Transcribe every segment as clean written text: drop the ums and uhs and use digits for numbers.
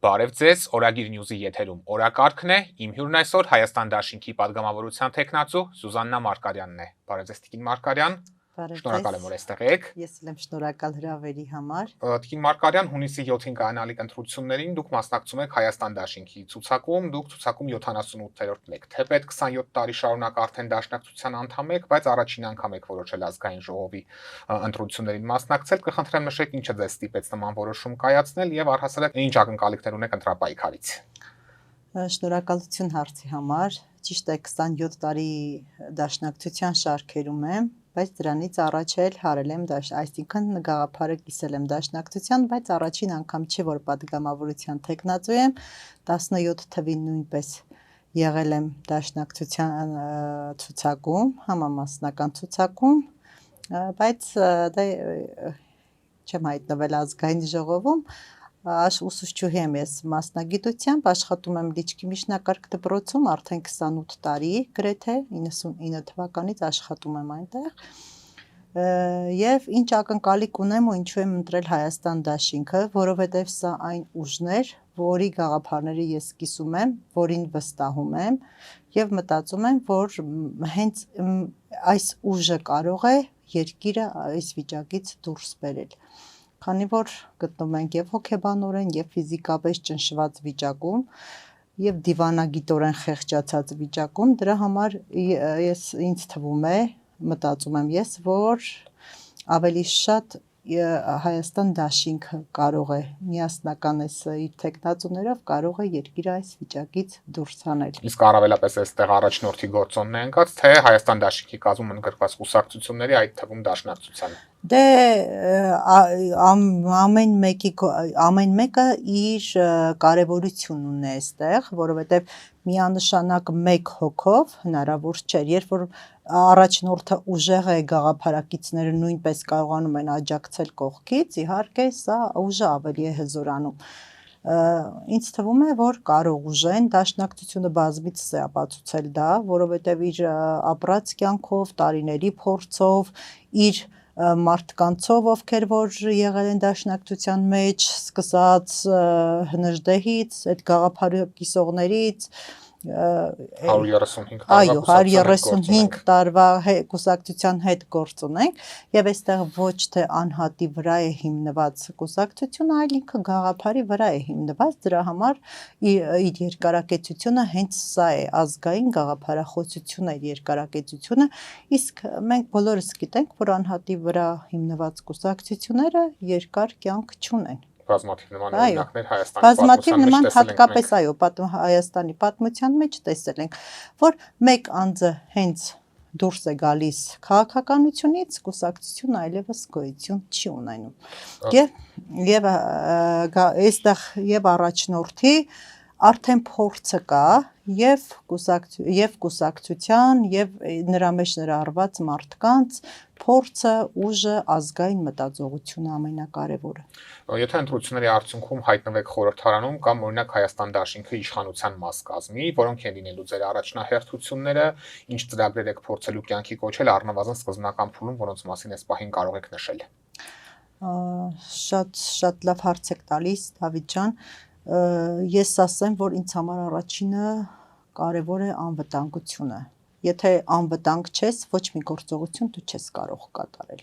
Բարև ձեզ, Օրագիր Նյուզի եթերում օրակարգն է, իմ հյուրն այսօր Հայաստան Դաշինքի падգամավորության թեկնածու Սուզաննա Մարկարյանն է։ Բարև ձեզ, Տիկին Մարկարյան։ Շնորհակալ եմ, որ այստեղ եք։ Ես եմ շնորհակալ հրավերի համար։ Տիկին Մարկարյան, հունիսի 7-ին կայանալիք ընտրություններին դուք մասնակցում եք Հայաստան Դաշինքի ցուցակում, դուք ցուցակում 78-րդն եք։ Թեպետ 27 տարի շարունակ արդեն դաշնակցության անդամ եք, բայց առաջին անգամ եք որոշել ազգային ժողովի ընտրություններին մասնակցել, կխնդրեմ նշեք ինչը ձեզ ստիպեց նման որոշում կայացնել եւ առհասարակ ինչ ակնկալիքներ ունեք ընտրապայքարից։ Շնորհակալություն հարցի համար։ Ճիշտ է, 27 տարի դաշնակցության շարքերում եմ, բայց դրանից առաջ էլ հարել եմ այսինքն գաղափարը կիսել եմ դաշնակցության, բայց առաջին անգամ չի, որ падգամավորության թեկնածու եմ, 17 թվին նույնպես եղել եմ դաշնակցության ցուցակում, համամասնական ցուցակում, բայց դե չեմ հայտնվել ազգային ժողովում, ուսուցչուհի եմ ես մասնագիտությամբ, աշխատում եմ Լիչքի միջնակարգ դպրոցում արդեն 28 տարի, գրեթե 99 թվականից աշխատում եմ այնտեղ, եւ ինչ ակնկալիք ունեմ ու ինչու եմ ընտրել Հայաստան Դաշինքը, որովհետեւ սա այն ուժն էր, որի գաղափարների ես կիսում եմ, որին վստահում եմ եւ մտածում եմ, որ հենց այս ուժը կարող է երկիրը այս վիճակից դուրս բերել։ Քանի որ գտնվում ենք եւ հոգեբանորեն եւ ֆիզիկապես ճնշված վիճակում եւ դիվանագիտորեն խեղճացած վիճակում, դրա համար ինձ թվում է, մտածում եմ ես, որ ավելի շատ Հայաստան Դաշինքը կարող է միասնական իր թեկնածուներով կարող է երկիրը այս վիճակից դուրս հանել։ Իսկ առավելապես այստեղ առաջնորդի գործոնն է ընկած, թե Հայաստան Դաշինքի կազմում ընդգրկված կուսակցությունների, այդ թվում Դաշնակցությանը։ Դե ամեն մեկը իր կարևորությունն ունի այստեղ, որովհետև միանշանակ մեկ հոգով հնարավոր չէ, երբ որ առաջնորդը ուժեղ է, գաղափարակիցները նույնպես կարողանում են աջակցել կողքից, իհարկե սա ուժը ավելի է հզորանում։ Ինձ թվում է, որ կարող ուժեն, դաշնակցությունը բազմիցս է ապացուցել դա, որովհետև իր ապրած կյանքով, տարիների փորձով, իր մարդկանցով, ովքեր որ եղել են դաշնակցության մեջ, սկսած Հնժդեհից, այդ գաղափարը կիսողներից, 135 տարվա կուսակցության հետ գործ ունենք եւ այստեղ ոչ թե անհատի վրա է հիմնված կուսակցությունը, այլ ինքը գաղափարի վրա է հիմնված, դրա համար իր երկարակեցությունը հենց սա է, ազգային գաղափարախոսություն է երկարակեցությունը, իսկ մենք բոլորս գիտենք, որ անհատի վրա հիմնված կուսակցությունները երկար կյանք չունեն։ Բազմաթիվ նման օրինակներ Հայաստանի պատմության մեջ տեսել ենք, որ մեկ անձը հենց դուրս է գալիս քաղաքականությունից, կուսակցությունը այլևս գոյություն չի ունենում։ Եվ այստեղ եւ առաջնորդի արդեն փորձը կա եւ կուսակցության եւ նրա մեջ ներառված մարդկանց փորձը, ուժը, ազգային մտածողությունը ամենակարևորը։ Եթե ընտրությունների արդյունքում հայտնվեք խորհրդարանում կամ օրինակ Հայաստան Դաշինքը իշխանության մաս կազմի, որոնք են լինելու ձեր առաջնահերթությունները, ինչ ծրագրեր եք փորձելու կյանքի կոչել առնվազն սկզբնական փուլում, որոնց մասին այս պահին կարող եք նշել։ Շատ լավ հարց եք տալիս, Դավիթ ջան։ Ես ասեմ, որ ինձ համար առաջինը կարևոր է անվտանգությունը։ Եթե անվտանգ չես, ոչ մի գործողություն դու չես կարող կատարել։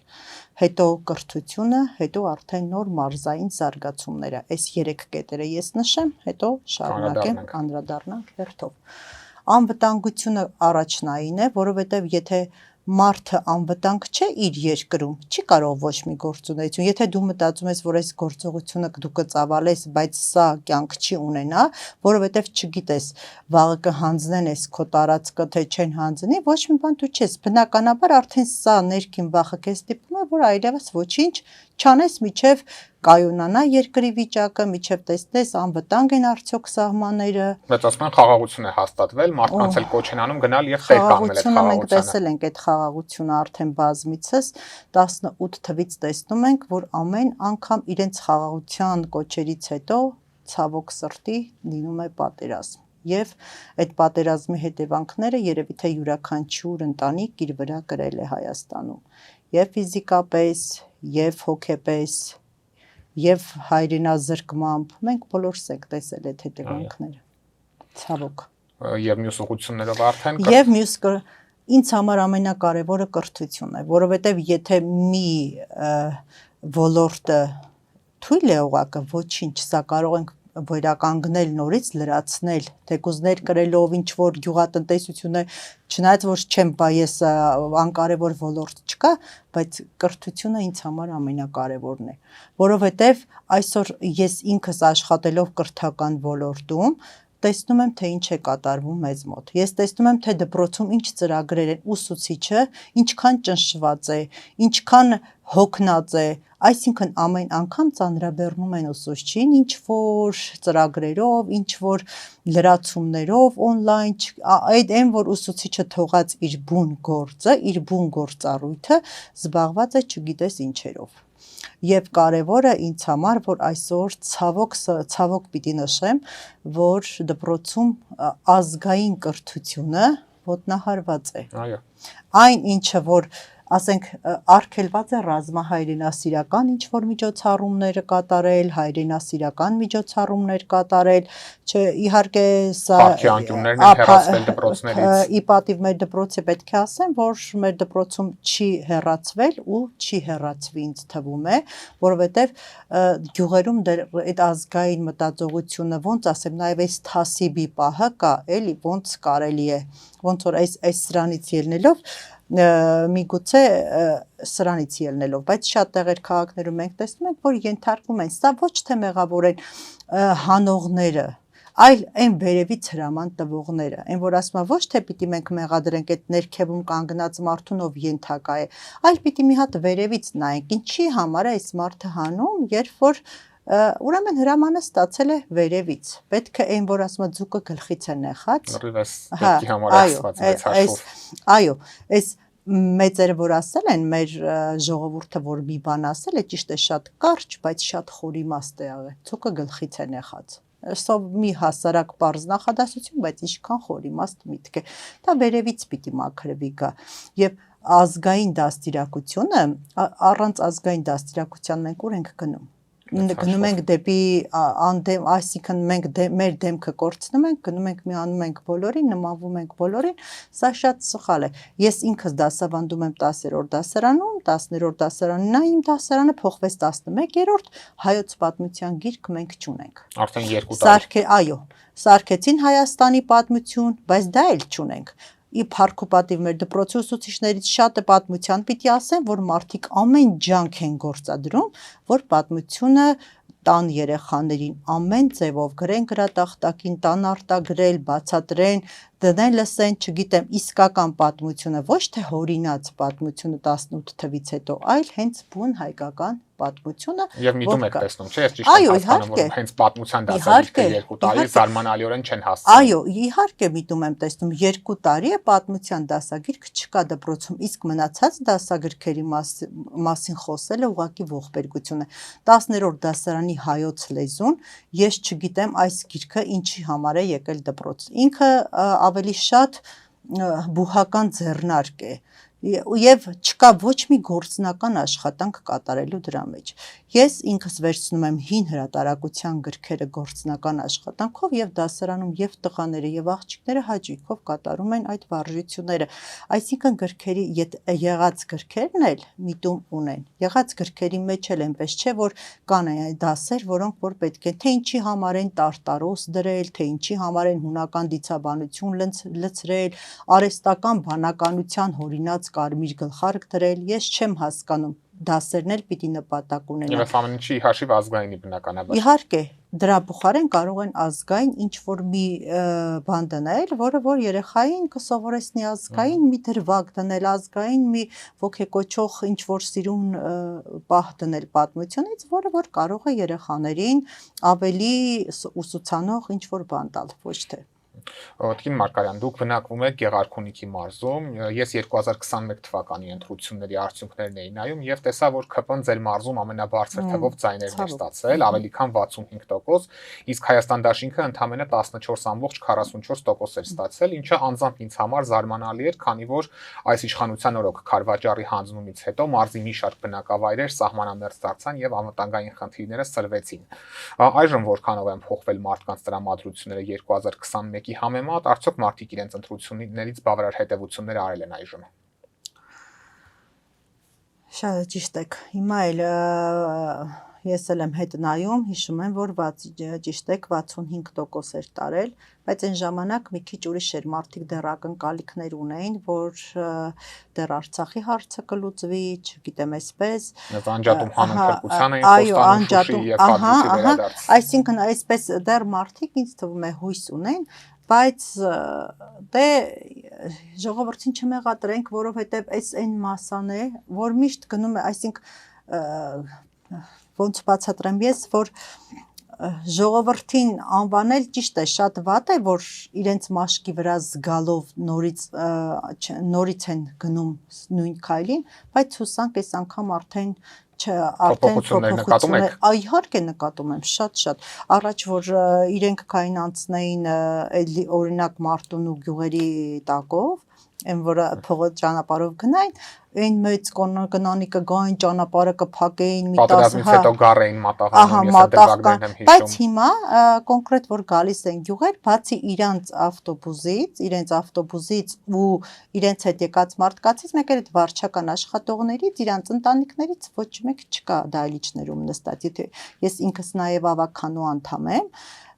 Հետո կրթությունը, հետո արդեն նոր մարզային զարգացումները։ Այս 3 կետերը ես նշեմ, հետո շարունակենք, անդրադառնանք հերթով։ Անվտանգությունը առաջնային է, որովհետև եթե մարդը անվտանգ չէ իր երկրում, չի կարող ոչ մի գործունեություն։ Եթե դու մտածում ես, որ այս գործողությունը դու կծավալես, բայց սա կյանք չի ունենա, որովհետև չգիտես, վաղը կհանձնեն ես քո տարածքը, թե չեն հանձնի, ոչ մի բան դու չես։ Բնականաբար արդեն սա ներքին վախը քեզ ստիպում է, որ այլևս ոչինչ չանես, միջև կայունանա երկրի վիճակը, միջև տեսնես անվտանգ են արդյոք սահմանները։ Բայց ասում են խաղաղություն է հաստատվել, մարդկանց էլ կոչ են անում գնալ եւ տեղ կանգնել այդ խաղաղությանը։ Մենք տեսել ենք այդ խաղաղությունը արդեն բազմիցս, 18 թվից տեսնում ենք, որ ամեն անգամ իրենց խաղաղության կոչերից հետո ցավոք սրտի լինում է պատերազմ։ Եվ այդ պատերազմի հետևանքները երևի թե յուրաքանչյուր ընտանիք իր վրա կրել է Հայաստանում։ Եվ ֆիզիկապես, եւ հոգեպես, եւ հայրենազրկմամբ մենք բոլորս ենք տեսել այդ հետևանքները։ Ցավոք։ Եվ մյուս ուղղություններով արդեն Եվ մյուս ինձ համար ամենակարևորը կրթությունն է, որովհետեւ եթե մի ոլորտը թույլ է ուղակը ոչինչ, սա կարող ենք վերականգնել նորից լրացնել, թեկուզ ներկրելով ինչ որ գյուղատնտեսություն է, չնայած որ չեմ բա ես անկարևոր ոլորտ չկա, բայց կրթությունը ինձ համար ամենակարևորն է, որովհետև այսօր ես ինքս աշխատելով կրթական ոլորտում տեսնում եմ, թե ինչ է կատարվում մեզ մոտ։ Ես տեսնում եմ, թե դպրոցում ինչ ծրագրեր են, ուսուցիչը ինչքան ճնշված է, ինչքան հոգնած է, այսինքն ամեն անգամ ծանրաբեռնում են ուսուցչին ինչ որ ծրագրերով, ինչ որ լրացումներով on-line, այդ այն որ ուսուցիչը թողած իր բուն գործը, իր բուն գործառույթը զբաղված է չգիտես ինչերով։ Եվ կարևորը ինձ համար, որ այսօր ցավոք պիտի նշեմ, որ դպրոցում ազգային կրթությունը ոտնահարված է։ Այո։ Այն ինչը որ ասենք արգելված է ռազմահայրենասիրական ինչ որ միջոցառումները կատարել, հայրենասիրական միջոցառումներ կատարել, իհարկե սա Պարտիաներն են հեռացվել դպրոցներից։ Ի պատիվ մեր դպրոցի պետք է ասեմ, որ մեր դպրոցում չի հեռացվել ու չի հեռացվի ինձ թվում է, որովհետև գյուղերում դեռ այդ ազգային մտածողությունը ոնց ասեմ, նաև այս թասիբի պահը կա, էլի ոնց կարելի է, ոնց որ այս սրանից ելնելով միգուցե սրանից ելնելով, բայց շատ տեղեր քաղաքներում մենք տեսնում ենք, որ ենթարկվում են, սա ոչ թե մեղավոր են հանողները, այլ այն վերևից հրաման տվողները, այն որ ասում է ոչ թե պիտի մենք մեղադրենք այդ ներքևում կանգնած մարդուն, ով ենթակա է, այլ պիտի մի հատ վերևից նայենք, ինչի համար է այս մարդը հանում, երբ որ ուրեմն հրամանը ստացել է վերևից, պետք է այն որ ասում է ձուկը գլխից է նեխած, պետքի համար ասված մեծ հաշվով։ Այո, այս մեծերը որ ասել են, մեր ժողովուրդը որ մի բան ասել է, ճիշտ է շատ կարճ, բայց շատ խոր իմաստ է եղել, ձուկը գլխից է նեխած։ Սա մի հասարակ պարզ նախադասություն, բայց ինչքան խոր իմաստ միտք է, դա վերևից պիտի մաքրվի գա, եւ ազգային դաստիարակությունը, առանց ազգային դաստիարակության մենք ուր ենք գնում։ Գնում ենք դեպի անդեմ, այսինքն մենք մեր դեմքը կորցնում ենք, գնում ենք միանում ենք բոլորին, նմանվում ենք բոլորին, սա շատ սխալ է։ Ես ինքս դասավանդում եմ 10-րդ դասարանում, 10-րդ դասարանին, նա իմ դասարանը փոխվեց 11-րդ, հայոց պատմության գիրք մենք չունենք։ Արդեն 2 տարի։ Այո, սարքեցին Հայաստանի պատմություն, բայց դա էլ չունենք։ Ի փառք ու պատիվ մեր դպրոցի ուսուցիչներից շատը պատմության պիտի ասեն, որ մարդիկ ամեն ջանք են գործադրում, որ պատմությունը տան երեխաներին ամեն ձևով գրեն գրատախտակին, տան արտագրել, բացատրեն, դնեն լսեն, չգիտեմ, իսկական պատմությունը, ոչ թե հորինած պատմությունը 18 թվից հետո, այլ հենց բուն հայկական պատմությունը։ Եվ միտում եք տեսնում, չէ՞, ես ճիշտ եմ հասկանում, որ հենց պատմության դասագիրքը 2 տարի զարմանալիորեն չեն հասցնում։ Այո, իհարկե միտում եմ տեսնում, 2 տարի է պատմության դասագիրք չկա դպրոցում, իսկ մնացած դասագրքերի մասին խոսելը ուղղակի ողբերգություն է։ 10-րդ դասարանի հայոց լեզուն, ես չգիտեմ այս գիրքը ինչի համար է եկել դպրոց։ Ինքը ավելի շատ բուհական ձեռնարկ է եւ չկա ոչ մի գործնական աշխատանք կատարելու դրա մեջ։ Ես ինքս վերցնում եմ հին հրատարակության գրքերը գործնական աշխատանքով եւ դասարանում եւ տղաները եւ աղջիկները հաճույքով կատարում են այդ վարժությունները։ Այսինքն գրքերի եղած գրքերն էլ միտում ունեն։ Եղած գրքերի մեջ էլ այնպես չէ, որ կան դասեր, որոնք որ պետք է թե ինչի համար են տարտարոս դրել, թե ինչի համար են հունական դիցաբանություն լցրել, արհեստական բանականության հորինած կարմիր գլխարկ դրել, ես չեմ հասկանում, դասերն էլ պիտի նպատակ ունենան։ Եվ ամեն ինչի հաշիվ ազգայինի բնականաբար։ Իհարկե, դրա փոխարեն կարող են ազգային ինչ որ մի բան դնել, որը որ երեխային կսովորեցնի ազգային մի դրվագ դնել, ազգային մի ոգեկոչող ինչ որ սիրուն պահ դնել պատմությունից, որը որ կարող է երեխաներին ավելի ուսուցանող ինչ որ բան տալ, ոչ թե։ Տիկին Մարկարյան, դուք բնակվում եք Գեղարքունիքի մարզում։ Ես 2021 թվականի ընտրությունների արդյունքներն էի նայում եւ տեսա, որ ՔՊ-ն ձեր մարզում ամենաբարձր թվով ձայներն է ստացել, ավելի քան 65%, իսկ Հայաստան դաշինքը ընդամենը 14.44% էր ստացել, ինչը անձամբ ինձ համար զարմանալի էր, քանի որ այս իշխանության օրոք Քարվաճառի հանձնումից հետո մարզի մի շարք բնակավայրեր սահմանամերձ դարձան եւ անվտանգային խնդիրները սրվեցին։ Այժմ որքանով են փոխվել մարդկանց տրամադրությունները 2021-ի համեմատ, արդյոք մարդիկ իրենց ընտրություններից բավարար հետևություններ արել են այժմ։ Շատ ճիշտ եք։ Հիմա էլ ես էլ եմ հետ նայում, հիշում եմ, որ ճիշտ եք 65% էր տարել, բայց այն ժամանակ մի քիչ ուրիշ էր, մարդիկ դեռ ակնկալիքներ ունեին, որ դեռ Արցախի հարցը կլուծվի, չգիտեմ, այսպես։ Անջատում հանուն փրկության էին խոստանում Շուշիի եւ Հադրութի վերադարձ։ Այսինքն այսպես դեռ մարդիկ ինձ թվում է հույս ունեն, բայց դե ժողովրդին չմեղադրենք, որովհետև այս այն մասան է, որ միշտ գնում է, այսինքն ոնց բացատրեմ ես, որ ժողովրդին անվանել ճիշտ է, շատ վատ է, որ իրենց մաշկի վրա զգալով նորից են գնում նույն քայլին, բայց հուսանք այս անգամ արդեն փոփոխություններ իհարկե նկատում եմ շատ առաջ որ իրենք քային անցնեին օրինակ Մարտուն ու գյուղերի տակով այն որ փողոց ճանապարհով գնային այն մեծ կնանիկը գային ճանապարհը կփակեին մի 10 պատերազմից հետո գառեին մատաղանում ես դրվագներն եմ հիշում բայց հիմա կոնկրետ որ գալիս են գյուղեր բացի իրենց ավտոբուսից ու իրենց հետ եկած մարդկացից մեկ էլ այդ վարչական աշխատողներից իրանց ընտանիքներից ոչ մեկ չկա դահլիճներում նստած եթե ես ինքս նաև ավականու անդամ եմ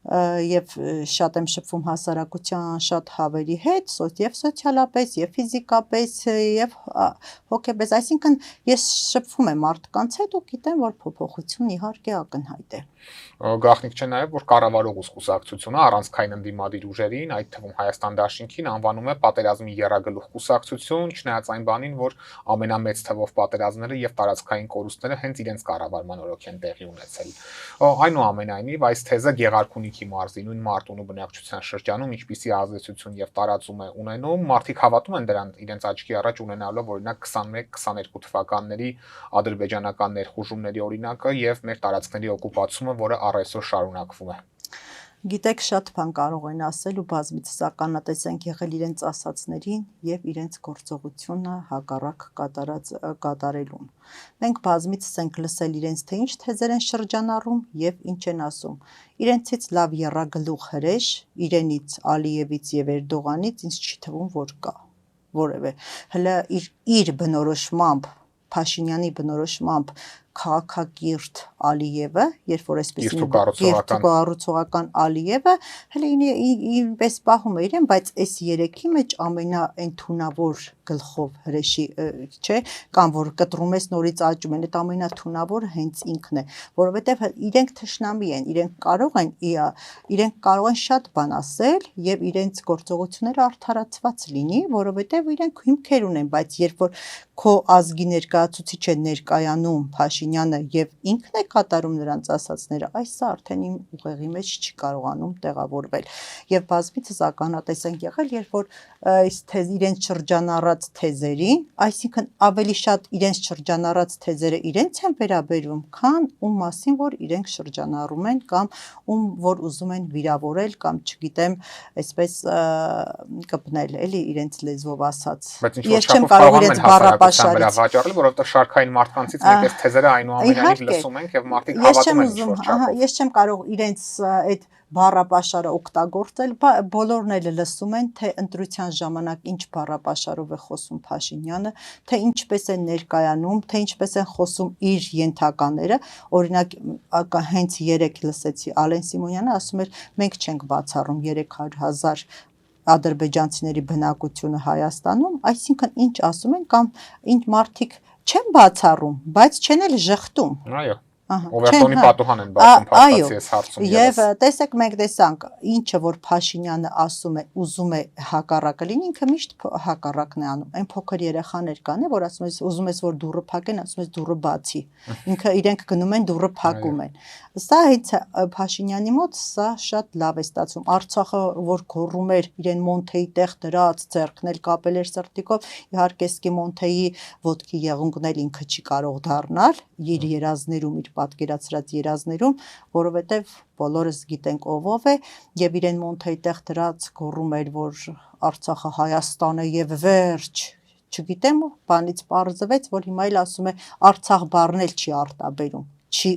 եւ շատ եմ շփվում հասարակության շատ հավերի հետ եւ սոցիալապես եւ ֆիզիկապես եւ հոգեպես այսինքն ես շփվում եմ մարդկանց հետ ու գիտեմ որ փոփոխություն իհարկե ակնհայտ է գաղտնիք չէ նաև որ կառավարող կուսակցությունը առանցքային ընդդիմադիր ուժերին այդ թվում Հայաստան դաշինքին անվանում է պատերազմի եռագլուխ կուսակցություն չնայած այն բանին որ ամենամեծ թվով պատերազմները եւ տարածքային կորուստները հենց իրենց կառավարման օրոք են տեղի ունեցել այնուամենայնիվ այս թեզը Գեղարքունիքի մարզի նույն Մարտունու բնակչության շրջանում ինչպիսի ազդեցություն եւ տարածում է ունենում մարդիկ հավատում են դրան իրենց աչքի առաջ ունենալով օրինակ 21-22 թվականների ադրբեջանական ներխուժումների օրինակը եւ մեր տարածքների օկուպացումը որը առ այսօր շարունակվում է Գիտեք շատ բան կարող են ասել ու բազմիցս ականատես են եղել իրենց ասացներին եւ իրենց գործողությունը հակառակ կատարելուն Մենք բազմիցս ենք լսել իրենց թե ինչ թեզեր են շրջանառում եւ ինչ են ասում իրենցից լավ եռագլուխ հրեշ իրենից Ալիևից եւ Էրդողանից ինձ չի թվում որ կա որևէ հələ իր բնորոշմամբ Փաշինյանի բնորոշմամբ քաղաքակիրթ Ալիևը, երբ որ այսպես կառուցողական Ալիևը, հələ ինպես պահում է իրեն, բայց այս երեքի մեջ ամենաայն թունավոր գլխով հրեշի, չէ, կամ որ կտրում ես նորից աճում են, այդ ամենաթունավորը հենց ինքն է, որովհետև իրենք թշնամի են, իրենք կարող են շատ բան ասել եւ իրենց գործողությունները արդարացված լինի, որովհետև իրենք հիմքեր ունեն, բայց երբ որ քո ազգի ներկայացուցիչ է ներկայանում Փաշինյանը եւ ինքն է կատարում նրանց ասածները, այսը արդեն իմ ուղեղի մեջ չի կարողանում տեղավորվել։ Եվ բազմիցս ականատես են եղել, երբ որ այս իրենց շրջանառած թեզերին, այսինքն ավելի շատ իրենց շրջանառած թեզերը իրենց են վերաբերում, քան ում մասին որ իրենք շրջանառում են կամ ում որ ուզում են վիրավորել կամ չգիտեմ, այսպես կպնել, էլի իրենց լեզվով ասած։ Ես չեմ կարող իրենց բառապաշարից վաճառել, որովհետեւ շարքային մարդկանցից մենք այս թեզերը այնուամենայնիվ լսում ենք եւ մարդիկ հավատում են ինչ-որ չափով։ Ես չեմ կարող իրենց այդ բառապաշարը օգտագործել, բոլորն էլ լսում են, թե ընտրության ժամանակ ինչ բառապաշարով է խոսում Փաշինյանը, թե ինչպես են ներկայանում, թե ինչպես են խոսում իր ենթակաները, օրինակ հենց երեք լսեցի Ալեն Սիմոնյանը ասում էր մենք չենք բացառում 300,000 ադրբեջանցիների բնակությունը Հայաստանում, այսինքն ինչ ասում են կամ ինչ մարդիկ չեն բացառում, բայց չեն էլ ժխտում։ Այո Օվերտոնի պատուհան են բացում փաստացի այս հարցում եւ տեսեք մենք տեսանք ինչը որ Փաշինյանը ասում է ուզում է հակառակը լինի ինքը միշտ հակառակն է անում այն փոքր երեխաներ կան որ ասում ես ուզում ես որ դուռը փակեն ասում ես դուռը բացի ինքը իրենք գնում են դուռը փակում են սա հենց Փաշինյանի մոտ սա շատ լավ է ստացվում Արցախը որ գոռում էր իրեն Մոնթեի տեղ դրած ձեռքն էլ կապել էր սրտիկով իհարկե սկի Մոնթեի ոտքի եղունգն էլ ինքը չի կարող դառնալ իր երազներում իր պատկերացրած երազներում, որովհետև բոլորս գիտենք ով է եւ իրեն Մոնթեի տեղ դրած գոռում էր, որ Արցախը Հայաստան է եւ վերջ, չգիտեմ, բանից պարզվեց, որ հիմա էլ ասում է Արցախ բառն էլ չի արտաբերում, չի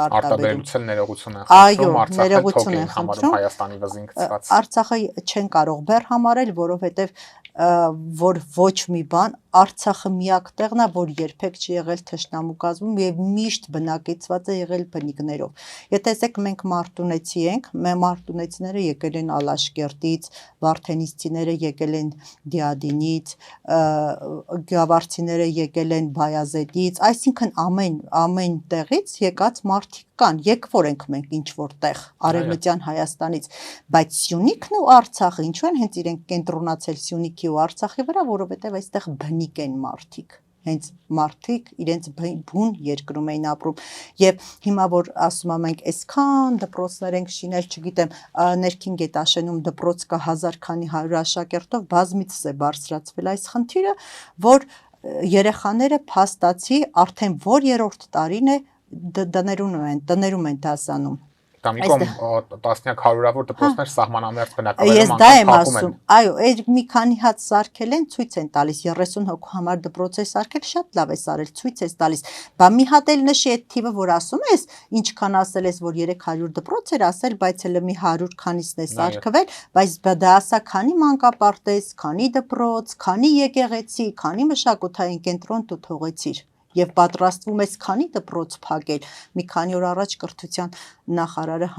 արտաբերում։ Արտաբերության ներողություն են խնդրում, Արցախը ներողություն են խնդրում Հայաստանի վզին գծված։ Արցախը չեն կարող բեռ համարել, որովհետև որ ոչ մի բան Արցախը միակ տեղն է, որ երբեք չի եղել թշնամու կազմում եւ միշտ բնակեցված է եղել բնիկներով։ Եթե տեսեք մենք մարտունեցի ենք, մարտունեցիները եկել են Ալաշկերտից, վարդենիստիները եկել են Դիադինից, գավառցիները եկել են Բայազետից, այսինքն ամեն տեղից եկած մարդիկ կան, եկվոր ենք մենք ինչ որտեղ Արևմտյան Հայաստանից, բայց Սյունիքն ու Արցախը ինչու են հենց իրենք կենտրոնացել Սյունիքի ու Արցախի վրա, որովհետև այստեղ բնիկ են մարդիկ, հենց մարդիկ իրենց բուն երկրում էին ապրում եւ հիմա որ ասում եմ մենք այսքան դպրոցներ ենք շինել, չգիտեմ, ներքին գետաշենում դպրոց կա 1000 քանի 100 աշակերտով, բազմիցս է բարձրացվել այս խնդիրը, որ երեխաները փաստացի արդեն որ երրորդ տարին է տներում են դասանում Դա մի կողմ տասնյակ հարյուրավոր դպրոցներ սահմանամերձ բնակավայրում Ես դա եմ ասում, այո, այդ մի քանի հատ սարքել են, ցույց են տալիս 30 հոգու համար դպրոց է սարքել, շատ լավ է սարել, ցույց է տալիս։ Բա մի հատ էլ նշի այդ թիվը, որ ասում ես, ինչքան ասել ես, որ 300 դպրոց էր ասել, բայց հələ մի 100 քանիսն է սարքվել, բայց դա ասա քանի մանկապարտեզ, քանի դպրոց, քանի եկեղեցի, քանի մշակութային կենտրոն դու թողեցիր։ Եվ պատրաստվում ես քանի դպրոց փակել մի քանի օր առաջ կրթության նախարարը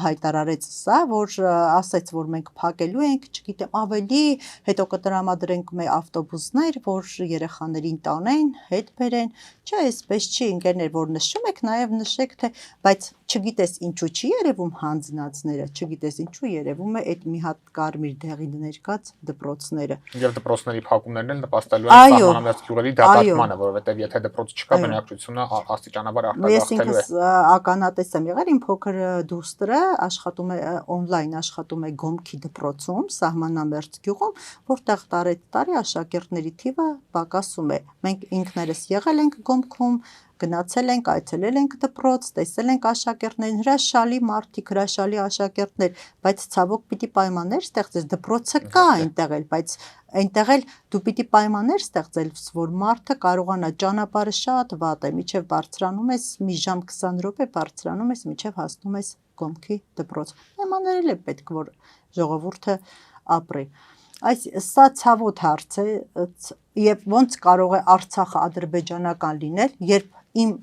հայտարարեց սա որ ասաց որ մենք փակելու ենք չգիտեմ ավելի հետո կտրամադրենք մեր ավտոբուսներ որ երեխաներին տանեն հետ բերեն չէ այսպես չի ընկերներ որ նշում եք նաև նշեք թե բայց չգիտես ինչու չի երևում հանձնածները չգիտես ինչու երևում է այդ մի հատ կարմիր դեղին ներկած դպրոցները եւ դպրոցների փակումներն էլ նպաստելու են սահմանամերձ գյուղերի դատարկմանը որովհետեւ եթե դպրոց չկա բնակչությունը աստիճանաբար արտագաղթելու է ականատես եմ եղել իմ փոքր դուստրը աշխատում է on-line աշխատում է Գոմքի դպրոցում սահմանամերձ գյուղում որտեղ տարի աշակերտների թիվը պակասում է մենք ինքներս եղել ենք Գոմքում գնացել ենք այցելել ենք դպրոց տեսել ենք աշակերտներին հրաշալի մարդիկ հրաշալի աշակերտներ բայց ցավոք պիտի պայմաններ ստեղծես դպրոցը կա այնտեղ էլ բայց այնտեղ էլ դու պիտի պայմաններ ստեղծել որ մարդը կարողանա ճանապարհը շատ վատ է միջև բարձրանում ես մի ժամ 20 րոպե բարձրանում ես միջև հասնում ես Գոմքի դպրոց պայմաններ էլ է պետք որ ժողովուրդը ապրի Սա ցավոտ հարց է եւ ոնց կարող է Արցախը ադրբեջանական լինել երբ իմ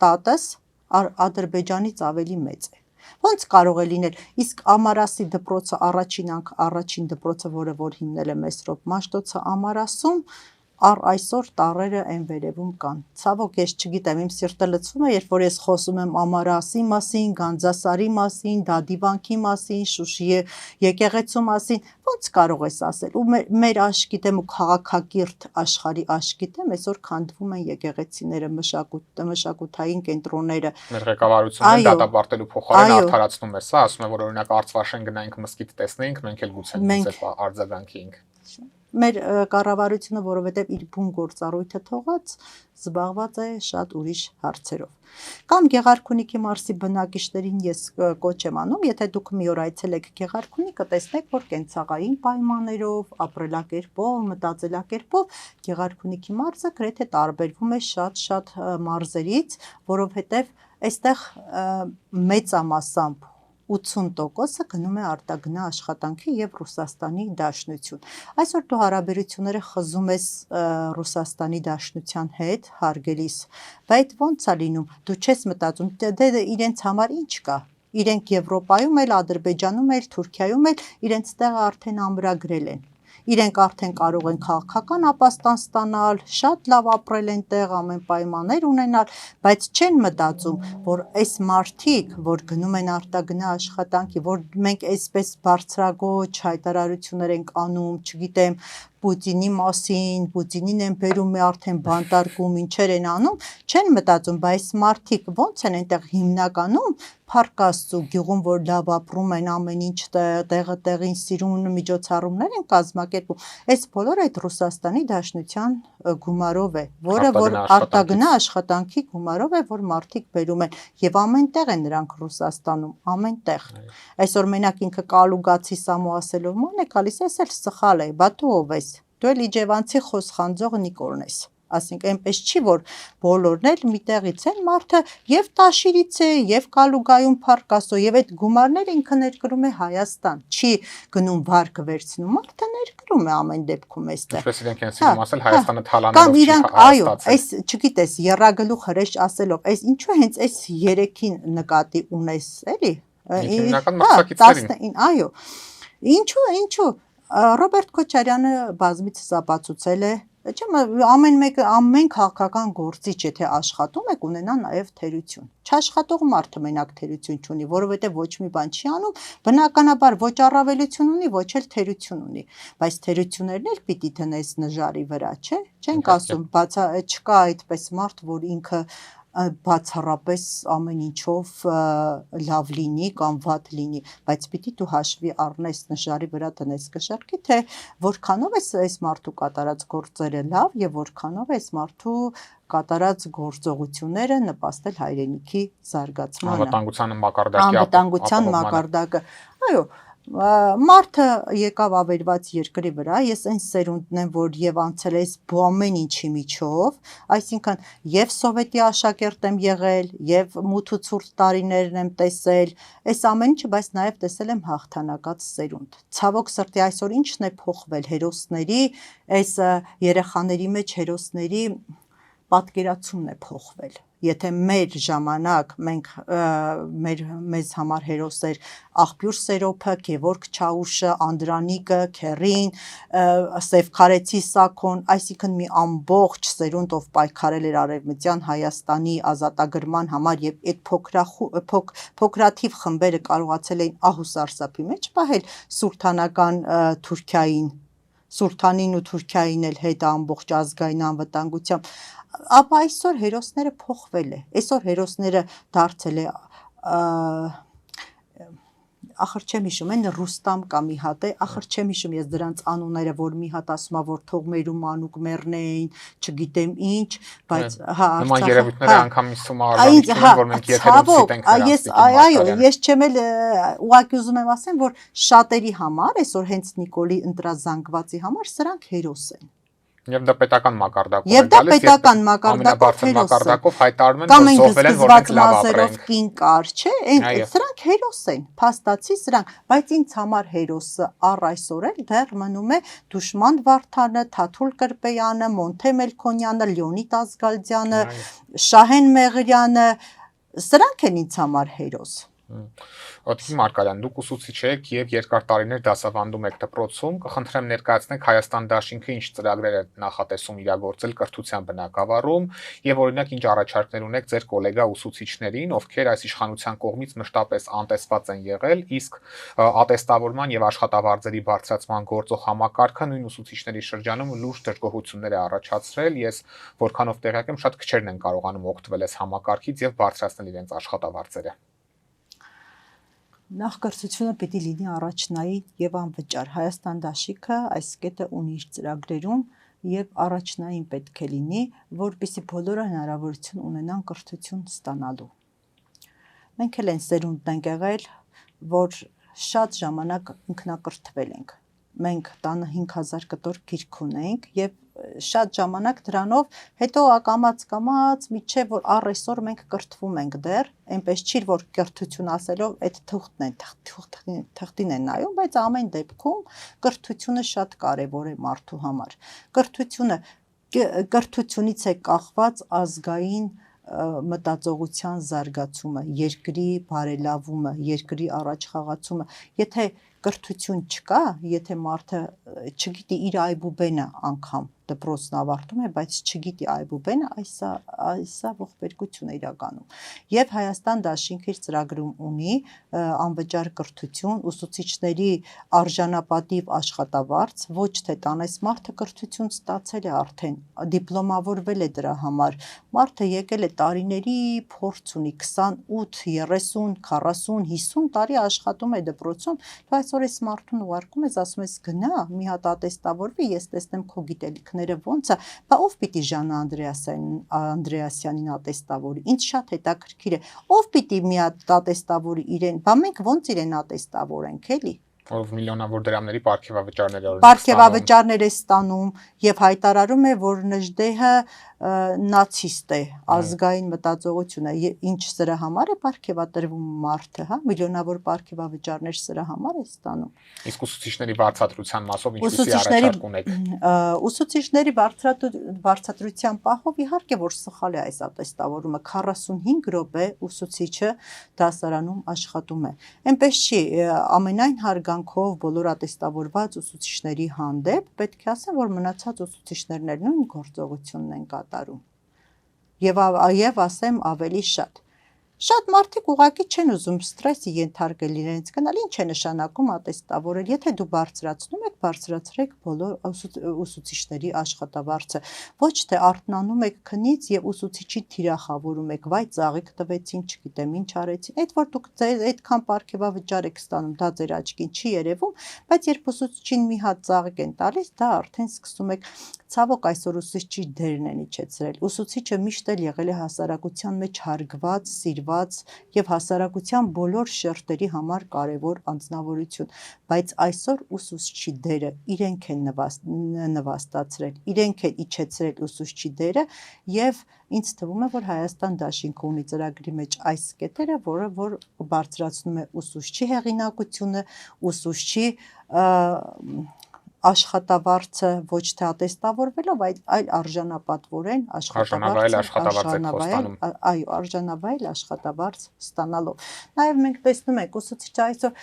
տատս Ադրբեջանից ավելի մեծ է ոնց կարող է լինել իսկ Ամարասի դպրոցը առաջին դպրոցը որը որ հիմնել է Մեսրոպ Մաշտոցը Ամարասում առ այսօր տառերը այն վերևում կան ցավոք ես չգիտեմ իմ սիրտը լցվում է երբ որ ես խոսում եմ Ամարասի մասին Գանձասարի մասին Դադիվանքի մասին Շուշիի եկեղեցու մասին ոնց կարող ես ասել ու մեր աշկիտեմ ու քաղաքակիրթ աշխարհի աշկիտեմ այսօր քանդվում են եկեղեցիները մշակութային կենտրոնները մեր ղեկավարությունը դատապարտելու փոխարեն արդարացնում է սա ասում է որ օրինակ Արցվաշեն գնայինք մսկիթ տեսնեինք մենք էլ գուցե նույնպես արձագանքեինք Մեր կառավարությունը, որովհետև իր բուն գործառույթը թողած, զբաղված է շատ ուրիշ հարցերով։ Կամ Գեղարքունիքի մարզի բնակիչներին ես կոչ եմ անում, եթե դուք մի օր այցելեք Գեղարքունիք, կտեսնեք, որ կենցաղային պայմաններով, ապրելակերպով, մտածելակերպով Գեղարքունիքի մարզը գրեթե տարբերվում է շատ մարզերից, որովհետև այստեղ մեծամասամբ 80%-ը գնում է արտագնա աշխատանքի եւ Ռուսաստանի Դաշնություն։ Այսօր դու հարաբերությունները խզում ես Ռուսաստանի Դաշնության հետ, հարգելիս, բայց ոնց է լինում, դու չես մտածում, դե իրենց համար ինչ կա։ Իրենք Եվրոպայում էլ, Ադրբեջանում էլ, Թուրքիայում էլ իրենց տեղը արդեն ամրագրել են։ իրենք արդեն կարող են քաղաքական ապաստան ստանալ, շատ լավ ապրել այնտեղ, ամեն պայմաններ ունենալ, բայց չեն մտածում, որ այս մարդիկ, որ գնում են արտագնա աշխատանքի, որ մենք այսպես բարձրագոչ հայտարարություններ ենք անում, չգիտեմ, Պուտինի մասին, Պուտինին են բերում է արդեն բանտարկում, ինչեր են անում, չեն մտածում, բայց մարդիկ ոնց են այնտեղ հիմնականում Փառք Աստծո գյուղում որ լավ ապրում են ամեն ինչ տեղը տեղին սիրուն միջոցառումներ են կազմակերպում, այս բոլորը այդ Ռուսաստանի Դաշնության գումարով է, որը որ արտագնա աշխատանքի գումարով է, որ մարդիկ բերում են եւ ամենտեղ են նրանք Ռուսաստանում, ամենտեղ։ Այսօր մենակ ինքը կալուգացի Սամո ասելով ման է գալիս, էս էլ սխալ է, բա դու ով ես։ Դու էլ իջևանցի խոսխանձող Նիկոլն ես։ Ասենք այնպես չի որ բոլորն էլ միտեղից են մարդը եւ Տաշիրից է եւ Կալուգայում Փառք Աստծո եւ այդ գումարները ինքը ներկրում է Հայաստան չի գնում վարկը վերցնում մարդը ներկրում է ամեն դեպքում այստեղ ինչպես իրենք են ասում ասել Հայաստանը թալանելով կամ իրանք այո այս չգիտես եռագլուխ հրեշ ասելով այս ինչու հենց այս 3-ին նկատի ունես էլի հիմնական մրցակիցներին այո ինչու Ռոբերտ Քոչարյանը բազմիցս ապացուցել է Չեմ ամեն քաղաքական գործիչ եթե աշխատում եք ունենա նաև թերություն չաշխատող մարդը մենակ թերություն չունի որովհետև ոչ մի բան չի անում բնականաբար ոչ առավելություն ունի ոչ էլ թերություն ունի բայց թերություններն էլ պիտի դնես նժարի վրա չէ չենք ասում չկա այդպես մարդ որ ինքը բացառապես ամեն ինչով լավ լինի կամ վատ լինի, բայց պիտի դու հաշվի առնես նժարի վրա դնես կշարքի, թե որքանով այս մարդու կատարած գործերը լավ եւ որքանով այս մարդու կատարած գործողությունները նպաստել հայրենիքի զարգացմանը, անվտանգության մակարդակը, այո Մարդը եկավ ավերված երկրի վրա, ես այն սերունդն եմ, որ եւ անցել ես ամեն ինչի միջով, այսինքն եւ սովետի աշակերտ եմ եղել, եւ մութ ու ցուրտ տարիներն եմ տեսել, այս ամեն ինչը, բայց նաեւ տեսել եմ հաղթանակած սերունդ։ Ցավոք սրտի այսօր ինչն է փոխվել հերոսների, այս երեխաների մեջ հերոսների պատկերացումն է փոխվել։ Եթե մեր ժամանակ մենք մեզ համար հերոս էր Աղբյուր Սերոփը, Գևորգ Չաուշը, Անդրանիկը, Քերին, Սևքարեցի Սաքոն, այսինքն մի ամբողջ սերունդ ով պայքարել էր Արևմտյան Հայաստանի ազատագրման համար եւ այդ փոքրաթիվ խմբերը կարողացել էին ահուսարսափի մեջ պահել սուլթանական Թուրքիային Սուլթանին ու Թուրքիային էլ հետ ամբողջ ազգային անվտանգությամբ ապա այսօր հերոսները փոխվել է այսօր հերոսները դարձել է ախր չեմ հիշում այն Ռուստամ կամ մի հատ է ախր չեմ հիշում ես դրանց անունները որ մի հատ ասում է որ թող մեր ու մանուկ մեռնեին չգիտեմ ինչ բայց հա նման երևույթները անգամ իսում արվանիք որ մենք եթերում ցիտենք այո ես չեմ էլ ուղղակի ուզում եմ ասեմ որ շատերի համար այսօր հենց Նիկոլի ընտրազանգվածի համար սրանք հերոս են Եվ դա պետական մակարդակով է գալիս, պետական մակարդակով հայտարարում են, որ զոհվել են, որ մենք լավ ապրենք։ Կին կար, չէ, սրանք հերոս են, փաստացի սրանք, բայց ինձ համար հերոսը առ այսօր էլ դեռ մնում է Դուշման Վարդանը, Թաթուլ Կրպեյանը, Մոնթե Մելքոնյանը, Լեոնիդ Ազգալդյանը, Շահեն Մեղրյանը, սրանք են ինձ համար հերոս։ Օդի Մարկարյան, դուք ուսուցիչ եք եւ երկար տարիներ դասավանդում եք դպրոցում, կխնդրեմ ներկայացնեք Հայաստան Դաշինքը ինչ ծրագրեր է նախատեսում իրագործել կրթության բնագավառում եւ օրինակ ինչ առաջարկներ ունեք ձեր գոլեգա ուսուցիչներին, ովքեր այս իշխանության կողմից մշտապես անտեսված են եղել, իսկ ատեստավորման եւ աշխատավարձերի բարձրացման գործող համակարգը նույն ուսուցիչների շրջանում լուրջ դժգոհություններ է առաջացրել, ես որքանով տեղյակ եմ, շատ քչերն են կարողանում օգտվել այս համակարգից եւ բարձրացնել իրենց աշխատավարձերը։ Նախ կրթությունը պիտի լինի առաջնային եւ անվճար։ Հայաստան Դաշինքը այս կետը ունի իր ծրագրերում եւ առաջնային պետք է լինի, որպեսզի բոլորը հնարավորություն ունենան կրթություն ստանալու։ Մենք էլ են սերունդն ենք եղել, որ շատ ժամանակ ինքնակրթվել ենք։ Մենք 15000 կտոր գիրք ունենք եւ շատ ժամանակ դրանով հետո ակամած միջև որ առ այսօր մենք կրթվում ենք դեռ այնպես չի որ կրթություն ասելով այդ թղթին են նայում բայց ամեն դեպքում կրթությունը շատ կարևոր է մարդու համար կրթությունից է կախված ազգային մտածողության զարգացումը, երկրի բարելավումը, երկրի առաջ խաղացումը, եթե կրթություն չկա, եթե մարդը չգիտի իր այբուբենը անգամ դպրոցն ավարտում է, բայց չգիտի այբուբենը, այսա ողբերգություն է իրականում։ Եվ Հայաստան դաշինքը իր ծրագրում ունի անվճար կրթություն, ուսուցիչների արժանապատիվ աշխատավարձ, ոչ թե տանես մարդը կրթություն ստացել է արդեն, դիպլոմավորվել է դրա համար, մարդը եկել է տարիների փորձ ունի, 28, 30, 40, 50 տարի աշխատում է դպրոցում, դու այսօր այս մարդուն ուղարկում ես, ասում ես գնա, մի հատ ատեստավորվի, ես տեսնեմ քո գիտելիքները ոնց է, բա ով պիտի Ժանա Անդրեասյանին ատեստավորի, ինձ շատ հետաքրքիր է, ով պիտի մի հատ ատեստավորի իրեն, բա մենք ոնց իրեն ատեստավորենք, էլի։ Ով միլիոնավոր դրամների պարգևավճարներ է ստանում եւ հայտարարում է, որ Նժդեհը նացիստ է, ազգային մտածողություն է, ինչ սրա համար է պարգևատրվում մարդը, հա, միլիոնավոր պարգևավճարներ սրա համար է ստանում։ Իսկ ուսուցիչների վարձատրության մասով ինչպիսի առաջարկ ունեք։ Ուսուցիչների վարձատրության պահով իհարկե որ սխալ է այս ատեստավորումը, 45 րոպե ուսուցիչը դասարանում աշխատում է։ Այնպես չի, ամենայն հարգանքով բոլոր ատեստավորված ուսուցիչների հանդեպ պետք է ասեմ, որ մնացած ուսուցիչներն էլ նույն գործողությունն են կատարում։ Եվ ասեմ ավելի շատ մարդիկ ուղղակի չեն ուզում ստրեսի ենթարկել իրենց գնալ, ինչ է նշանակում ատեստավորել, եթե դու բարձրացնում եք, բարձրացրեք բոլոր ուսուցիչների աշխատավարձը, ոչ թե արթնանում եք քնից եւ ուսուցիչի թիրախավորում եք, վայ ծաղիկ տվեցին, չգիտեմ ինչ արեցին, այդ որ դուք այդքան պարգևավճար եք ստանում, դա ձեր աչքին չի երևում, բայց երբ ուսուցիչին մի հատ ծաղիկ են տալիս, դա արդեն սկսում եք ցավոք այսօր ուսուցիչի դերն են իջեցրել, ուսուցիչը միշտ էլ եղել է հասարակության մեջ հարգված, սիրված եւ հասարակության բոլոր շերտերի համար կարեւոր անձնավորություն, բայց այսօր ուսուցչի դերը իրենք են նվաստացրել, իրենք են իջեցրել ուսուցչի դերը եւ ինձ թվում է, որ Հայաստան դաշինքը ունի ծրագրի մեջ այս կետերը, որ բարձրացնում է ուսուցչի հեղինակությունը, ուսուցչի աշխատավարձը ոչ թե ատեստավորվելով, այլ արժանապատվորեն արժանավայել աշխատավարձ ստանալով։ Նաև մենք տեսնում ենք ուսուցիչը այսօր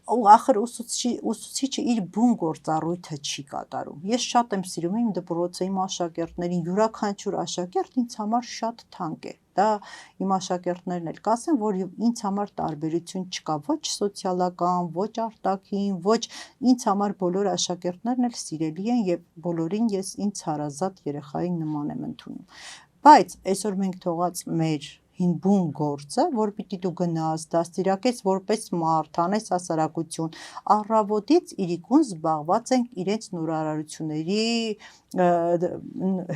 ախր ուսուցիչը իր բուն գործառույթը չի կատարում։ Ես շատ եմ սիրում իմ դպրոցը, իմ աշակերտներին, յուրաքանչյուր աշակերտ ինձ համար շատ թանկ է։ Դա իմ աշակերտներն էլ կասեն, որ ինձ համար տարբերություն չկա, ոչ սոցիալական, ոչ արտաքին, ոչ ինձ համար բոլոր աշակերտներն էլ սիրելի են եւ բոլորին ես ինձ հարազատ երեխայի նման եմ ընդունում։ Բայց այսօր մենք թողած մեր հինբուն գործը, որ պիտի դու գնաս, դաստիարակես որպես մարդ, անես հասարակություն, առավոտից իրիկուն զբաղված ենք իրենց նորարարությունների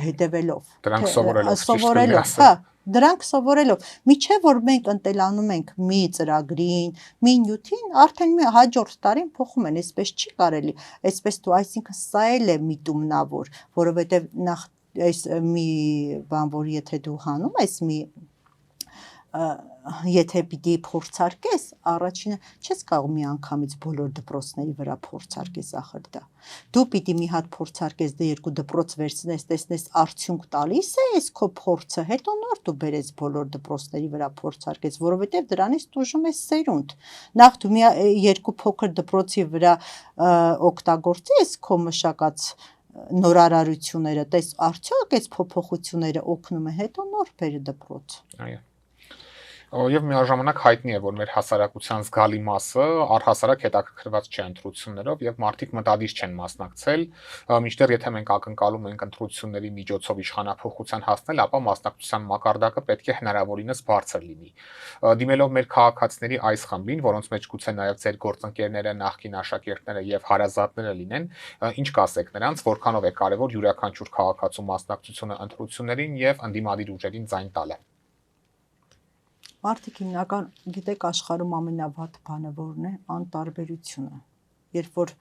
հետևելով, սովորելով, հա, դրանք սովորելով, միչև որ մենք ընտելանում ենք մի ծրագրին, մի նյութին, արդեն մի հաջորդ տարին փոխում են, այսպես չի կարելի, այսպես դու, այսինքն սա էլ է միտումնավոր, որովհետև նախ այս մի բան, որ եթե դու հանում ես եթե պիտի փորձարկես, առաջինը չես կարող մի անգամից բոլոր դպրոցների վրա փորձարկես ախր դա։ Դու պիտի մի հատ փորձարկես, դե երկու դպրոց վերցնես, տեսնես արդյունք տալիս է այս քո փորձը, հետո նոր դու բերես բոլոր դպրոցների վրա փորձարկես, որովհետև դրանից տուժում ես սերունդ։ Նախ դու մի երկու փոքր դպրոցի վրա օգտագործես քո մշակած նորարարությունները, տես արդյոք այս փոփոխությունները օգնում է, հետո նոր բերի դպրոց։ Այո։ Եվ միաժամանակ հայտնի է, որ մեր հասարակության զգալի մասը առհասարակ հետաքրքրված չէ ընտրություններով եւ մարդիկ մտադիր չեն մասնակցել, մինչդեռ եթե մենք ակնկալում ենք ընտրությունների միջոցով իշխանափոխության հասնել, ապա մասնակցության մակարդակը պետք է հնարավորինս բարձր լինի։ Դիմելով մեր քաղաքացիների այս խմբին, որոնց մեջ գուցե նաեւ ձեր գործընկերները, նախկին աշակերտները եւ հարազատները լինեն, ինչ կասեք նրանց, որքանով է կարեւոր յուրաքանչյուր քաղաքացու մասնակցությունը ընտրություններին եւ ընդդիմադիր ուժերին ձայն տալը։ Մարդիկ հիմնական, գիտեք, աշխարհում ամենավատ բանը որն է, անտարբերությունը։ Երբ որ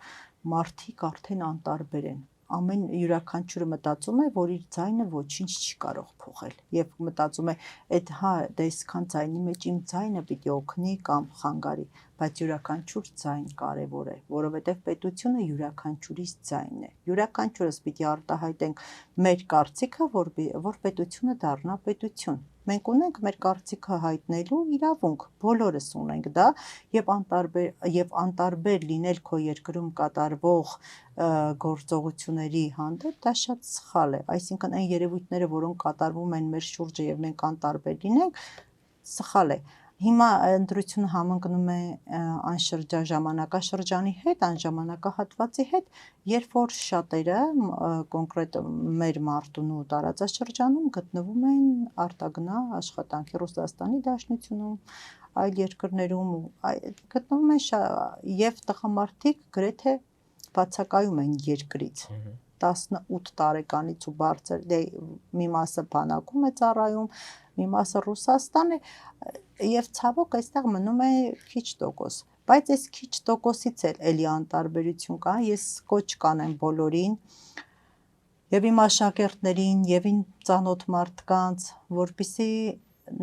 մարդիկ արդեն անտարբեր են, ամեն յուրաքանչյուրը մտածում է, որ իր ձայնը ոչինչ չի կարող փոխել, եւ մտածում է, այդ հա, դա այսքան ձայնի մեջ իմ ձայնը պիտի օգնի կամ խանգարի, բայց յուրաքանչյուր ձայն կարևոր է, որովհետև պետությունը յուրաքանչյուրիս ձայնն է։ Յուրաքանչյուրս պիտի արտահայտենք մեր կարծիքը, որ պետությունը դառնա պետություն։ Մենք ունենք մեր կարծիքը հայտնելու իրավունք, բոլորս ունենք դա, եւ անտարբեր լինել քո երկրում կատարվող գործողությունների հանդեպ դա շատ սխալ է, այսինքն այն երևույթները, որոնք կատարվում են մեր շուրջը եւ մենք անտարբեր լինենք, սխալ է։ Հիմա ընտրությունը համընկնում է այն ժամանակաշրջանի հետ, այն ժամանակահատվածի հետ, երբ որ շատերը կոնկրետ մեր Մարտունու տարածաշրջանում գտնվում են արտագնա աշխատանքի Ռուսաստանի Դաշնությունում, այլ երկրներում գտնվում են եւ տղամարդիկ գրեթե բացակայում են երկրից 18 տարեկանից ու բարձր մի մասը բանակում է ծառայում, մի մասը Ռուսաստան է եւ ցավոք այստեղ մնում է քիչ տոկոս, բայց այս քիչ տոկոսից էլի անտարբերություն կա, ես կոչ կանեմ բոլորին եւ իմ աշակերտներին եւ իմ ծանոթ մարդկանց, որպեսզի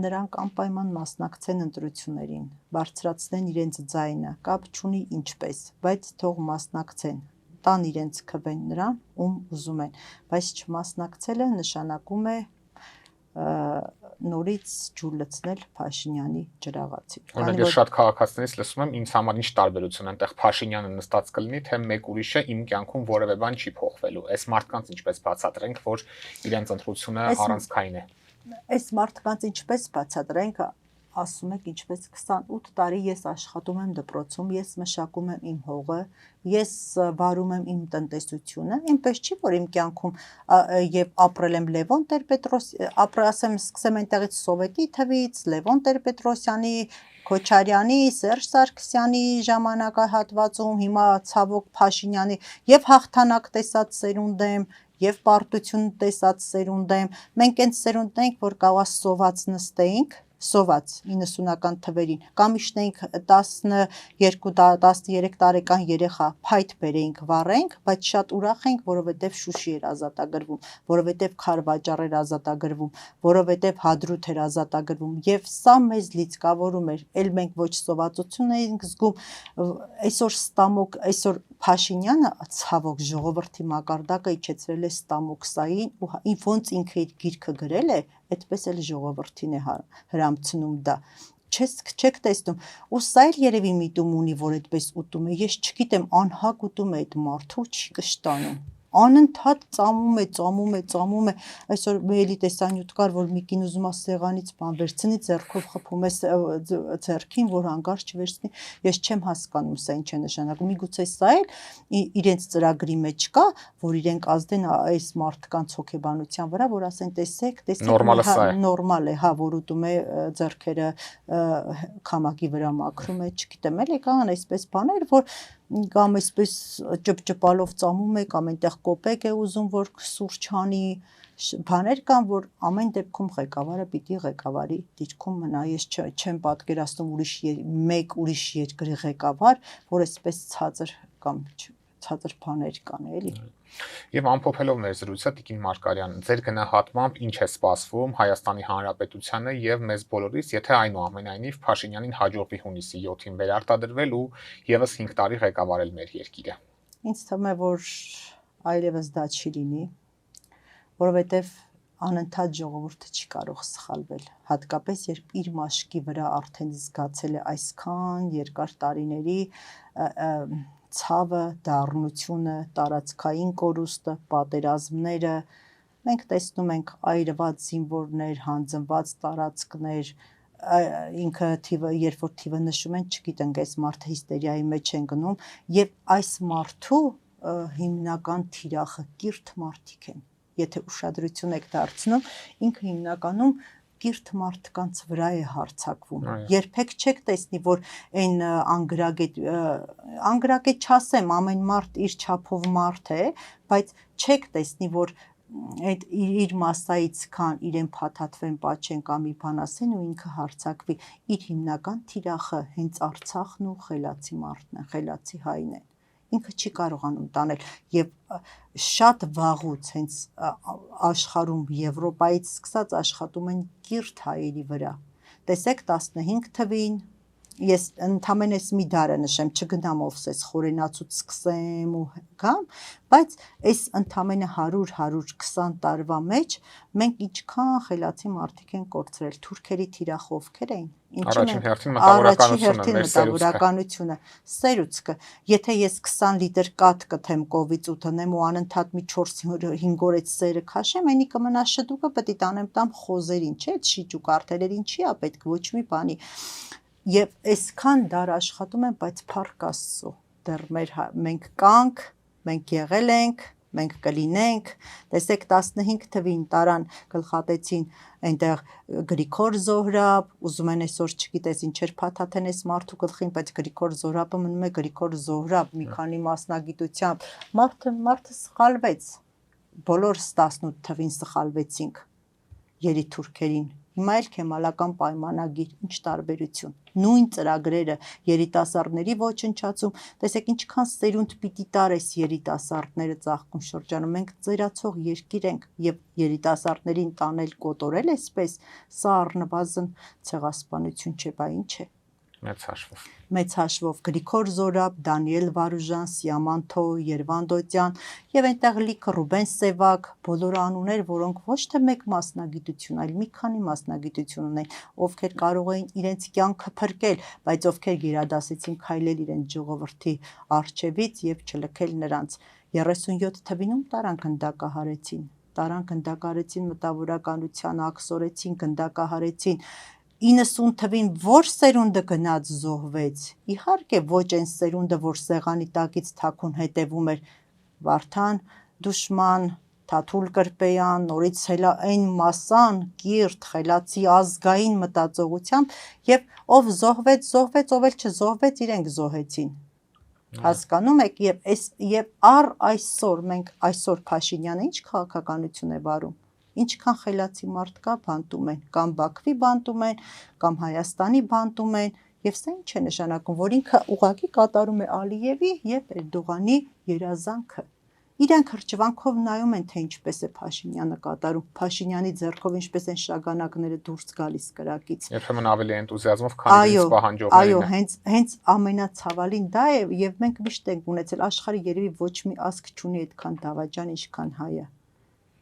նրանք անպայման մասնակցեն ընտրություններին, բարձրացնեն իրենց ձայնը, կապ չունի ինչպես, բայց թող մասնակցեն, տան իրենց քվեն նրան, ում ուզում են, բայց չմասնակցելը նշանակում է նորից ջուր լցնել Փաշինյանի ջրաղացին։ Օրինակ ես շատ քաղաքացիներից լսում եմ, ինձ համար ինչ տարբերություն է, այնտեղ Փաշինյանը նստած կլինի, թե մեկ ուրիշը իմ կյանքում որևէ բան չի փոխվելու։ Այս մարդկանց ինչպես բացատրենք, որ իրենց ընտրությունը առանցքային է։ Այս մարդկանց ինչպես բացատրենք, ասում եք ինչպես 28 տարի ես աշխատում եմ դպրոցում, ես մշակում եմ իմ հողը, ես վարում եմ իմ տնտեսությունը, այնպես չի, որ իմ կյանքում եւ ապրել եմ Լևոն Տեր-Պետրոսյանի, ասեմ, սկսեմ այնտեղից Սովետի թվից, Լևոն Տեր-Պետրոսյանի, Քոչարյանի, Սերժ Սարգսյանի ժամանակահատվածում, հիմա ցավոք Փաշինյանի եւ հաղթանակ տեսած սերունդ եմ, եւ պարտություն տեսած սերունդ եմ, մենք այն սերունդն ենք, որ կարողա սոված նստեինք, սոված 90-ական թվերին, կամ իջնեինք 12-13 տարեկան երեխա փայտ բերեինք վառեինք, բայց շատ ուրախ ենք, որովհետև Շուշի էր ազատագրվում, որովհետև Քարվաճառ էր ազատագրվում, որովհետև Հադրութ էր ազատագրվում, եւ սա մեզ լիցքավորում էր, ել մենք ոչ սովածություն էինք զգում, այսօր Փաշինյանը ցավոք ժողովրդի մակարդակը իջեցրել է ստամոքսային ու ոնց ինքը իր գիրքը գրել է, այդպես էլ ժողովրդին է հրամցնում դա։ Չեք տեսնում, ու սա էլ երևի միտում ունի, որ այդպես ուտում է, ես չգիտեմ, անհակ ուտում է այդ մարդը ու չի կշտանում, անընդհատ ծամում է, այսօր էլի տեսանյութ կար, որ մի կին ուզում է սեղանից բան վերցնի, ձեռքով խփում է ձեռքին, որ հանկարծ չվերցնի, ես չեմ հասկանում սա ինչ է նշանակում, միգուցե սա էլ իրենց ծրագրի մեջ կա, որ իրենք ազդեն այս մարդկանց հոգեբանության վրա, որ ասեն տեսեք, նորմալ է, հա, որ ուտում է ձեռքերը քամակի վրա մաքրում է, չգիտեմ, էլի կան այսպես բաներ, որ կամ այսպես ճպճպալով ծամում է, կամ այնտեղ կոպեկ է ուզում, որ սուրճ հանի, բաներ կան, որ ամեն դեպքում ղեկավարը պիտի ղեկավարի դիրքում մնա, ես չեմ պատկերացնում մեկ ուրիշ երկրի ղեկավար, որ այսպես ցածր կամ ցածր բաներ կան, էլի։ Եվ ամփոփելով մեր զրույցը, Տիկին Մարգարյան, ձեր գնահատմամբ ինչ է սպասվում Հայաստանի Հանրապետությանը եւ մեզ բոլորիս, եթե այնուամենայնիվ Փաշինյանին հաջողվի հունիսի 7-ին վերարտադրվել ու եւս 5 տարի ղեկավարել մեր երկիրը։ Ինձ թվում է, որ այլևս դա չի լինի, որովհետեւ անընդհատ ժողովուրդը չի կարող սխալվել, հատկապես երբ իր մաշկի վրա արդեն զգացել է այսքան երկար տարիների ցավը, դառնությունը, տարածքային կորուստը, պատերազմները, մենք տեսնում ենք այրված զինվորներ, հանձնված տարածքներ, ինքը թիվը, երբ որ թիվը նշում են, չգիտենք, այս մարդը հիստերիայի մեջ են գնում, եւ այս մարդու հիմնական թիրախը կիրթ մարդիկ են, եթե ուշադրություն եք դարձնում, ինքը հիմնականում կիրթ մարդկանց վրա է հարձակվում, երբեք չեք տեսնի, որ այն անգրագետ չասեմ, ամեն մարդ իր չափով մարդ է, բայց չեք տեսնի, որ այդ իր մասայից քան իրեն փաթաթվեն, պաչեն կամ մի բան ասեն ու ինքը հարձակվի, իր հիմնական թիրախը հենց Արցախն ու խելացի մարդն է, խելացի հայն է, ինքը չի կարողանում տանել եւ շատ վաղուց հենց աշխարհում Եվրոպայից սկսած աշխատում են կիրթ հայերի վրա, տեսեք 15 թվին ես ընդամենը մի դարը նշեմ, չգնամ ովսես խորենացուց սկսեմ ու գամ, բայց այս ընդամենը 100-120 տարվա մեջ մենք ինչքան խելացի մարդիկ են կորցրել, թուրքերի թիրախ ովքեր էին։ Առաջին հերթին մտավորականությունը, սերուցքը։ Եթե ես 20 լիտր կաթ կթեմ կովից ու տնեմ ու անընդհատ մի 4-5 օր այդ սերը քաշեմ, այնի կմնա շտուկը պետք է տամ խոզերին, չէ՞, շիճ ու կարտելերին չի ա պետք ոչ մի բանի։ Եվ այսքան դար աշխատում են, բայց փառք Աստծո, դեռ մենք կանք, մենք եղել ենք, մենք կլինենք, տեսեք 15 թվին տարան գլխատեցին այնտեղ Գրիգոր Զոհրաբ, ուզում են այսօր չգիտես ինչեր փաթաթեն այս մարդու գլխին, բայց Գրիգոր Զոհրաբը մնում է Գրիգոր Զոհրաբ, մի քանի մասնագիտությամբ, մարդը սխալվեց, բոլորս 18 թվին սխալվեցինք երիտուրքերին, հիմա էլ քեմալական պայմանագիր, ինչ տարբերություն, նույն ծրագրերը երիտասարդների ոչնչացում, տեսեք ինչքան սերունդ պիտի տար այս երիտասարդները ծաղկուն շրջանում, մենք ծերացող երկիր ենք և երիտասարդներին տանել կոտորել այսպես, սա առնվազն ցեղասպանություն չէ, բա ինչ է։ Մեծ հաշվով Գրիգոր Զոհրաբ, Դանիել Վարուժան, Սիամանթո, Երվանդոտյան եւ այնտեղ լիքը Ռուբեն Սևակ, բոլոր անուններ, որոնք ոչ թե մեկ մասնագիտություն, այլ մի քանի մասնագիտություն ունեն, ովքեր կարող էին իրենց կյանքը փրկել, բայց ովքեր գերադասեցին քայլել իրենց ժողովրդի առջևից եւ չլքել նրանց։ 37 թվինում տարան գնդակահարեցին մտավորականության, աքսորեցին, գնդակահարեցին 90 թվին որ սերունդը գնաց զոհվեց, իհարկե ոչ այն սերունդը, որ սեղանի տակից թաքուն հետևում էր Վարդան Դուշման, Թաթուլ Կրպեյան, նորից այն մասան, կիրթ, խելացի ազգային մտածողությամբ և ով զոհվեց, ով էլ չզոհվեց, իրենք զոհեցին, հասկանում եք, և այսօր, մենք այսօր Փաշինյանը ինչ քաղաքականություն է վարում, ինչքան խելացի մարդ կա բանտում են, կամ Բաքվի բանտում են, կամ Հայաստանի բանտում են, և սա ինչ է նշանակում, որ ինքը ուղղակի կատարում է Ալիևի և Էրդողանի երազանքը, իրենք հրճվանքով նայում են, թե ինչպես է Փաշինյանը կատարում, Փաշինյանի ձեռքով ինչպես են շագանակները դուրս գալիս կրակից։ Երբեմն ավելի էնտուզիազմով, քան իրենց պահանջողներն է։ Այո, հենց ամենացավալին դա է, և մենք միշտ ենք ունեցել, աշխարհի երևի ոչ մի ազգ չունի այդքան դավաճան,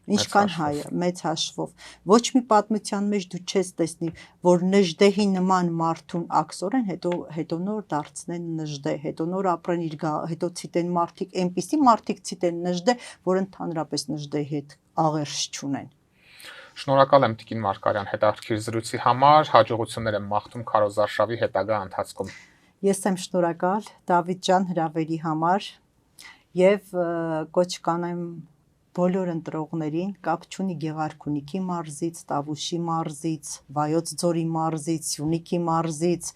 ինչքան հայը, մեծ հաշվով, ոչ մի պատմության մեջ դու չես տեսնի, որ Նժդեհի նման մարդուն աքսորեն, հետո նոր դարձնեն Նժդե, հետո նոր ապրեն հետո ցիտեն մարդիկ, այնպիսի մարդիկ ցիտեն Նժդե, որ ընդհանրապես Նժդեի հետ աղերս չունեն։ Շնորհակալ եմ Տիկին Մարգարյան հետաքրքիր զրույցի համար, հաջողություններ եմ մաղթում քարոզարշավի հետագա ընթացքում։ Ես եմ շնորհակալ Դավիթ ջան հրավերի համար և կոչ կանեմ բոլոր ընտրողներին, կապ չունի Գեղարքունիքի մարզից, Տավուշի մարզից, Վայոց ձորի մարզից, Սյունիքի մարզից,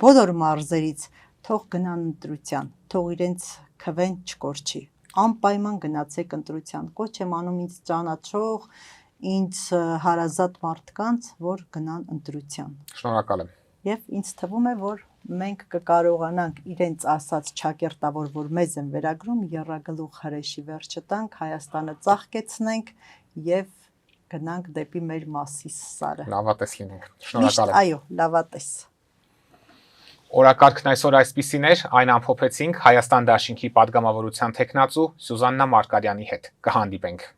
բոլոր մարզերից, թող գնան ընտրության, թող իրենց քվեն չկորչի, անպայման գնացեք ընտրության, կոչ եմ անում ինձ ճանաչող, ինձ հարազատ մարդկանց, որ գնան ընտրության։ Շնորհակալ եմ։ Եվ ինձ թվում է, որ մենք կկարողանանք իրենց ասած ճակերտավոր, որ մեզ են վերագրում, եռագլուխ հրեշի վերջը տանք, Հայաստանը ծաղկեցնենք և գնանք դեպի մեր Մասիս սարը։ Լավատես լինենք։ Շնորհակալ եմ։ Այո, լավատես։ Օրակարգն այսօր այսպիսին էր, այն ամփոփեցինք Հայաստան դաշինքի падգամավորության թեկնածու Սյուզաննա Մարգարյանի հետ։ Կհանդիպենք։